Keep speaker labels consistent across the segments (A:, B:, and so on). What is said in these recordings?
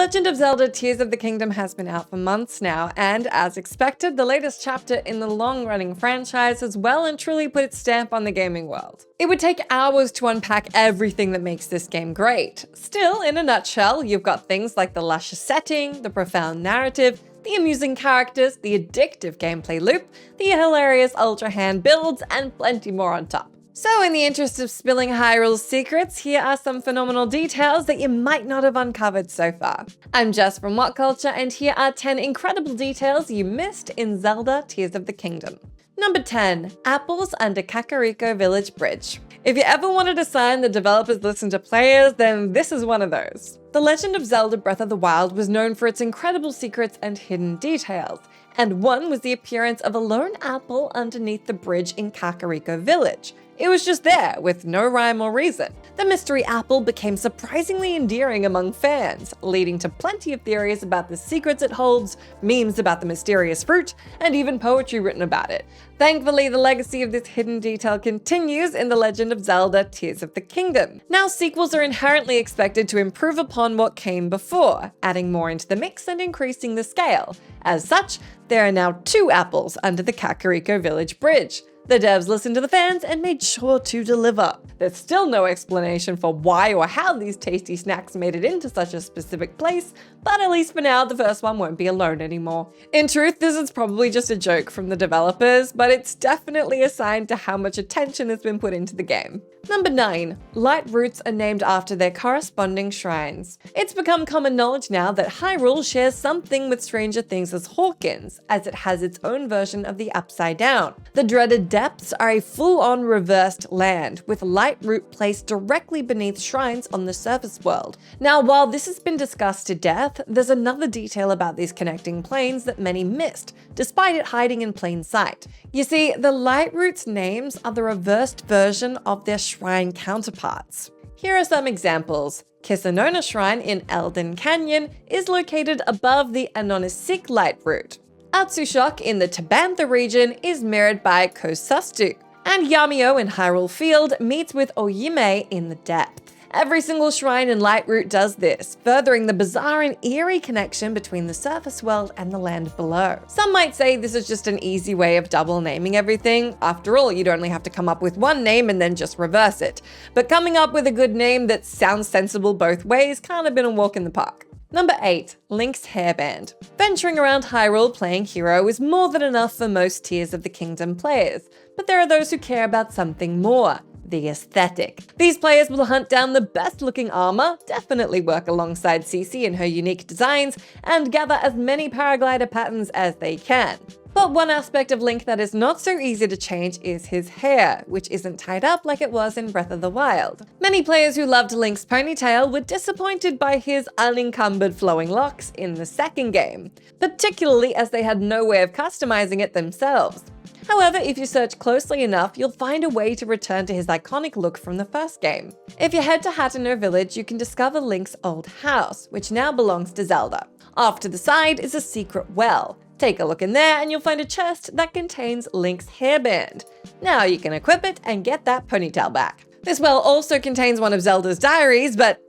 A: Legend of Zelda Tears of the Kingdom has been out for months now, and as expected, the latest chapter in the long-running franchise has well and truly put its stamp on the gaming world. It would take hours to unpack everything that makes this game great. Still, in a nutshell, you've got things like the luscious setting, the profound narrative, the amusing characters, the addictive gameplay loop, the hilarious Ultra Hand builds, and plenty more on top. So in the interest of spilling Hyrule's secrets, here are some phenomenal details that you might not have uncovered so far. I'm Jess from WhatCulture, and here are 10 incredible details you missed in Zelda Tears of the Kingdom. Number 10. Apples under KAKARIKO Village Bridge. If you ever wanted a sign that developers listen to players, then this is one of those. The Legend of Zelda Breath of the Wild was known for its incredible secrets and hidden details, and one was the appearance of a lone apple underneath the bridge in KAKARIKO Village. It was just there, with no rhyme or reason. The mystery apple became surprisingly endearing among fans, leading to plenty of theories about the secrets it holds, memes about the mysterious fruit, and even poetry written about it. Thankfully, the legacy of this hidden detail continues in The Legend of Zelda Tears of the Kingdom. Now, sequels are inherently expected to improve upon what came before, adding more into the mix and increasing the scale. As such, there are now 2 apples under the KAKARIKO Village Bridge. The devs listened to the fans and made sure to deliver. There's still no explanation for why or how these tasty snacks made it into such a specific place, but at least for now, the first one won't be alone anymore. In truth, this is probably just a joke from the developers, but it's definitely a sign to how much attention has been put into the game. Number 9. LIGHTROOTS are named after their corresponding shrines. It's become common knowledge now that Hyrule shares something with Stranger Things' Hawkins, as it has its own version of the Upside Down. The dreaded depths are a full-on reversed land, with Lightroot placed directly beneath shrines on the surface world. Now, while this has been discussed to death, there's another detail about these connecting planes that many missed, despite it hiding in plain sight. You see, the Lightroots names are the reversed version of their shrine counterparts. Here are some examples. Kissanona Shrine in Elden Canyon is located above the Anonisik Lightroot. Atsushok in the Tabantha region is mirrored by Kosustu, and Yamio in Hyrule Field meets with Oyime in the depth. Every single shrine in Lightroot does this, furthering the bizarre and eerie connection between the surface world and the land below. Some might say this is just an easy way of double naming everything. After all, you'd only have to come up with one name and then just reverse it. But coming up with a good name that sounds sensible both ways can't have been a walk in the park. Number 8. Link's Hairband. Venturing around Hyrule playing hero is more than enough for most Tears of the Kingdom players, but there are those who care about something more. The aesthetic. These players will hunt down the best looking armor, definitely work alongside Cece in her unique designs, and gather as many paraglider patterns as they can. But one aspect of Link that is not so easy to change is his hair, which isn't tied up like it was in Breath of the Wild. Many players who loved Link's ponytail were disappointed by his unencumbered flowing locks in the second game, particularly as they had no way of customizing it themselves. However, if you search closely enough, you'll find a way to return to his iconic look from the first game. If you head to Hateno Village, you can discover Link's old house, which now belongs to Zelda. Off to the side is a secret well. Take a look in there and you'll find a chest that contains Link's hairband. Now you can equip it and get that ponytail back. This well also contains one of Zelda's diaries, but,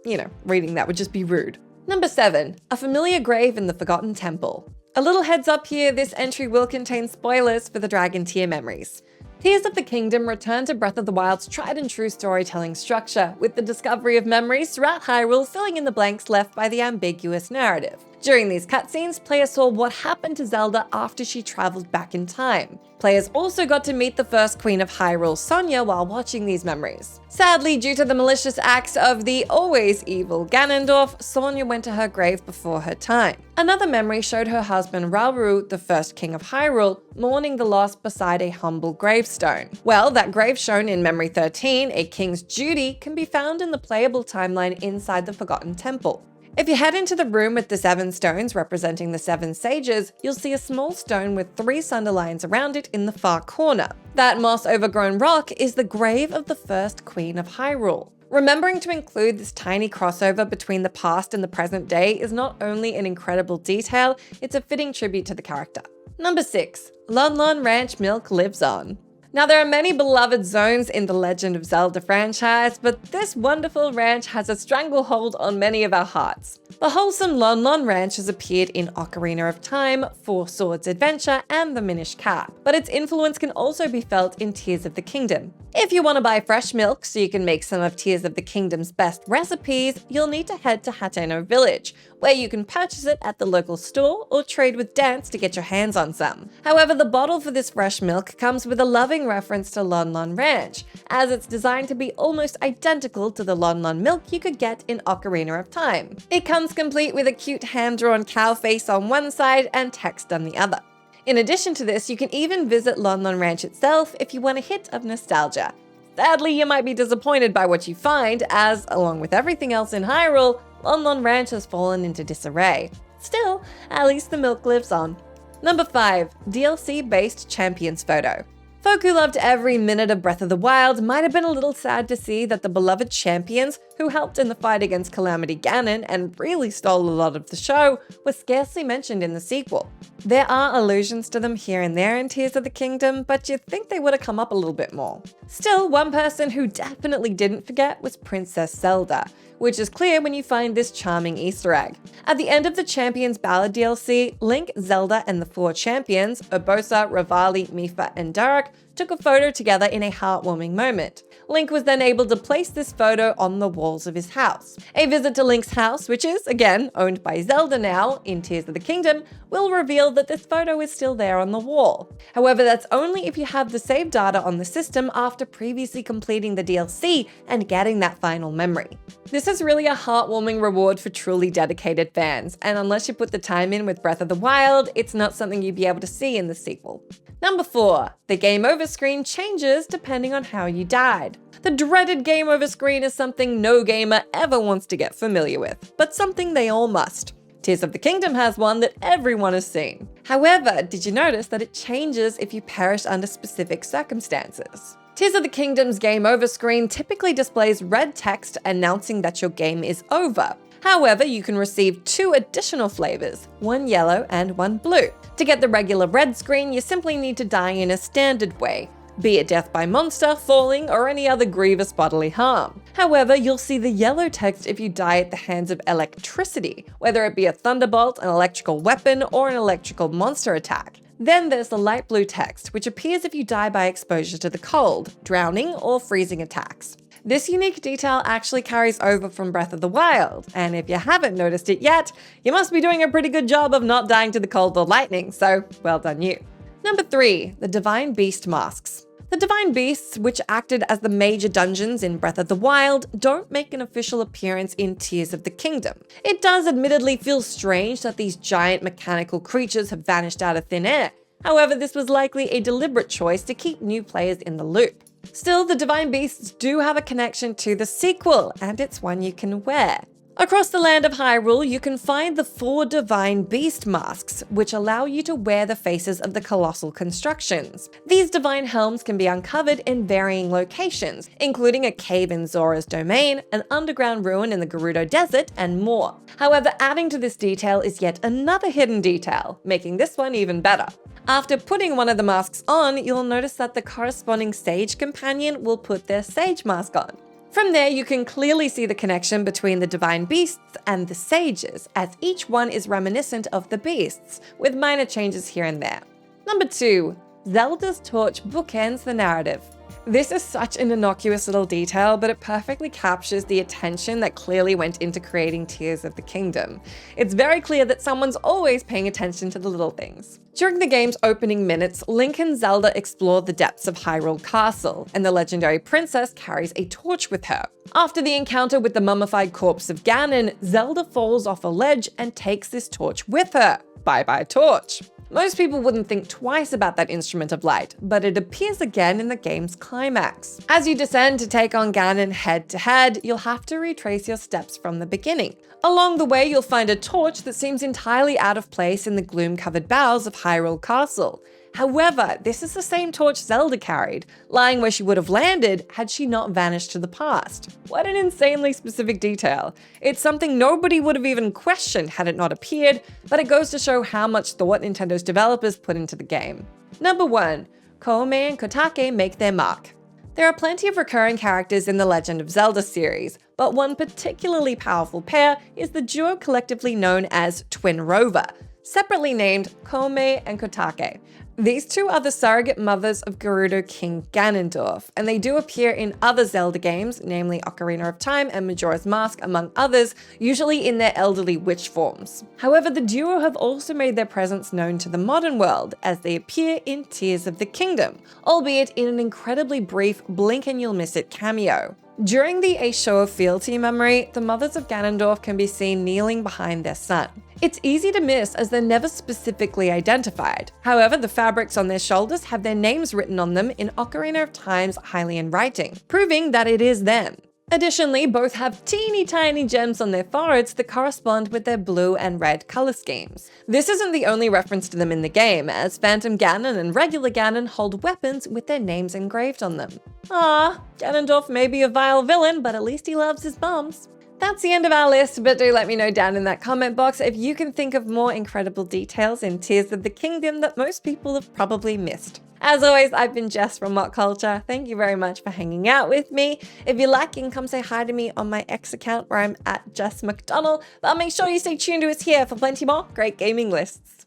A: reading that would just be rude. Number 7. A familiar grave in the Forgotten Temple. A little heads up here, this entry will contain spoilers for the Dragon Tear memories. Tears of the Kingdom returned to Breath of the Wild's tried and true storytelling structure, with the discovery of memories throughout Hyrule filling in the blanks left by the ambiguous narrative. During these cutscenes, players saw what happened to Zelda after she traveled back in time. Players also got to meet the first Queen of Hyrule, Sonia, while watching these memories. Sadly, due to the malicious acts of the always evil Ganondorf, Sonia went to her grave before her time. Another memory showed her husband Rauru, the first King of Hyrule, mourning the loss beside a humble gravestone. Well, that grave shown in Memory 13, A King's Duty, can be found in the playable timeline inside the Forgotten Temple. If you head into the room with the 7 stones representing the 7 sages, you'll see a small stone with 3 sunderlines around it in the far corner. That moss-overgrown rock is the grave of the first Queen of Hyrule. Remembering to include this tiny crossover between the past and the present day is not only an incredible detail, it's a fitting tribute to the character. Number 6. Lon Lon Ranch Milk Lives On. Now, there are many beloved zones in the Legend of Zelda franchise, but this wonderful ranch has a stranglehold on many of our hearts. The wholesome Lon Lon Ranch has appeared in Ocarina of Time, Four Swords Adventure, and the Minish Cap, but its influence can also be felt in Tears of the Kingdom. If you want to buy fresh milk so you can make some of Tears of the Kingdom's best recipes, you'll need to head to Hateno Village, where you can purchase it at the local store or trade with Dance to get your hands on some. However, the bottle for this fresh milk comes with a loving reference to Lon Lon Ranch, as it's designed to be almost identical to the Lon Lon milk you could get in Ocarina of Time. It comes complete with a cute hand-drawn cow face on one side and text on the other. In addition to this, you can even visit Lon Lon Ranch itself if you want a hit of nostalgia. Sadly, you might be disappointed by what you find, as, along with everything else in Hyrule, Lon Lon Ranch has fallen into disarray. Still, at least the milk lives on. Number 5. DLC-based Champions Photo. Folk who loved every minute of Breath of the Wild might have been a little sad to see that the beloved champions, who helped in the fight against Calamity Ganon and really stole a lot of the show, were scarcely mentioned in the sequel. There are allusions to them here and there in Tears of the Kingdom, but you'd think they would have come up a little bit more. Still, one person who definitely didn't forget was Princess Zelda, which is clear when you find this charming Easter egg. At the end of the Champions Ballad DLC, Link, Zelda, and the 4 champions, Urbosa, Revali, Mipha, and Dark, took a photo together in a heartwarming moment. Link was then able to place this photo on the walls of his house. A visit to Link's house, which is, again, owned by Zelda now, in Tears of the Kingdom, will reveal that this photo is still there on the wall. However, that's only if you have the saved data on the system after previously completing the DLC and getting that final memory. This is really a heartwarming reward for truly dedicated fans, and unless you put the time in with Breath of the Wild, it's not something you'd be able to see in the sequel. Number 4. The game over screen changes depending on how you died. The dreaded game over screen is something no gamer ever wants to get familiar with, but something they all must. Tears of the Kingdom has one that everyone has seen. However, did you notice that it changes if you perish under specific circumstances? Tears of the Kingdom's game over screen typically displays red text announcing that your game is over. However, you can receive 2 additional flavors, one yellow and one blue. To get the regular red screen, you simply need to die in a standard way, be it death by monster, falling, or any other grievous bodily harm. However, you'll see the yellow text if you die at the hands of electricity, whether it be a thunderbolt, an electrical weapon, or an electrical monster attack. Then there's the light blue text, which appears if you die by exposure to the cold, drowning, or freezing attacks. This unique detail actually carries over from Breath of the Wild, and if you haven't noticed it yet, you must be doing a pretty good job of not dying to the cold or lightning, so well done you. Number 3. The Divine Beast Masks. The Divine Beasts, which acted as the major dungeons in Breath of the Wild, don't make an official appearance in Tears of the Kingdom. It does admittedly feel strange that these giant mechanical creatures have vanished out of thin air. However, this was likely a deliberate choice to keep new players in the loop. Still, the Divine Beasts do have a connection to the sequel, and it's one you can wear. Across the land of Hyrule, you can find the 4 Divine Beast masks, which allow you to wear the faces of the colossal constructions. These divine helms can be uncovered in varying locations, including a cave in Zora's domain, an underground ruin in the Gerudo Desert, and more. However, adding to this detail is yet another hidden detail, making this one even better. After putting one of the masks on, you'll notice that the corresponding sage companion will put their sage mask on. From there, you can clearly see the connection between the divine beasts and the sages, as each one is reminiscent of the beasts, with minor changes here and there. Number 2. Zelda's torch bookends the narrative. This is such an innocuous little detail, but it perfectly captures the attention that clearly went into creating Tears of the Kingdom. It's very clear that someone's always paying attention to the little things. During the game's opening minutes, Link and Zelda explore the depths of Hyrule Castle, and the legendary princess carries a torch with her. After the encounter with the mummified corpse of Ganon, Zelda falls off a ledge and takes this torch with her. Bye-bye torch. Most people wouldn't think twice about that instrument of light, but it appears again in the game's climax. As you descend to take on Ganon head-to-head, you'll have to retrace your steps from the beginning. Along the way, you'll find a torch that seems entirely out of place in the gloom-covered boughs of Hyrule Castle. However, this is the same torch Zelda carried, lying where she would have landed had she not vanished to the past. What an insanely specific detail. It's something nobody would have even questioned had it not appeared, but it goes to show how much thought Nintendo's developers put into the game. Number 1. KOUME and KOTAKE make their mark. There are plenty of recurring characters in the Legend of Zelda series, but one particularly powerful pair is the duo collectively known as Twin Rover, separately named KOUME and KOTAKE. These two are the surrogate mothers of Gerudo King Ganondorf, and they do appear in other Zelda games, namely Ocarina of Time and Majora's Mask, among others, usually in their elderly witch forms. However, the duo have also made their presence known to the modern world, as they appear in Tears of the Kingdom, albeit in an incredibly brief blink-and-you'll-miss-it cameo. During the A Show of Fealty memory, the mothers of Ganondorf can be seen kneeling behind their son. It's easy to miss as they're never specifically identified. However, the fabrics on their shoulders have their names written on them in Ocarina of Time's Hylian writing, proving that it is them. Additionally, both have teeny tiny gems on their foreheads that correspond with their blue and red color schemes. This isn't the only reference to them in the game, as Phantom Ganon and regular Ganon hold weapons with their names engraved on them. Ah, Ganondorf may be a vile villain, but at least he loves his bums. That's the end of our list, but do let me know down in that comment box if you can think of more incredible details in Tears of the Kingdom that most people have probably missed. As always, I've been Jess from WhatCulture. Thank you very much for hanging out with me. If you like, you can come say hi to me on my X account where I'm at Jess McDonald, but make sure you stay tuned to us here for plenty more great gaming lists.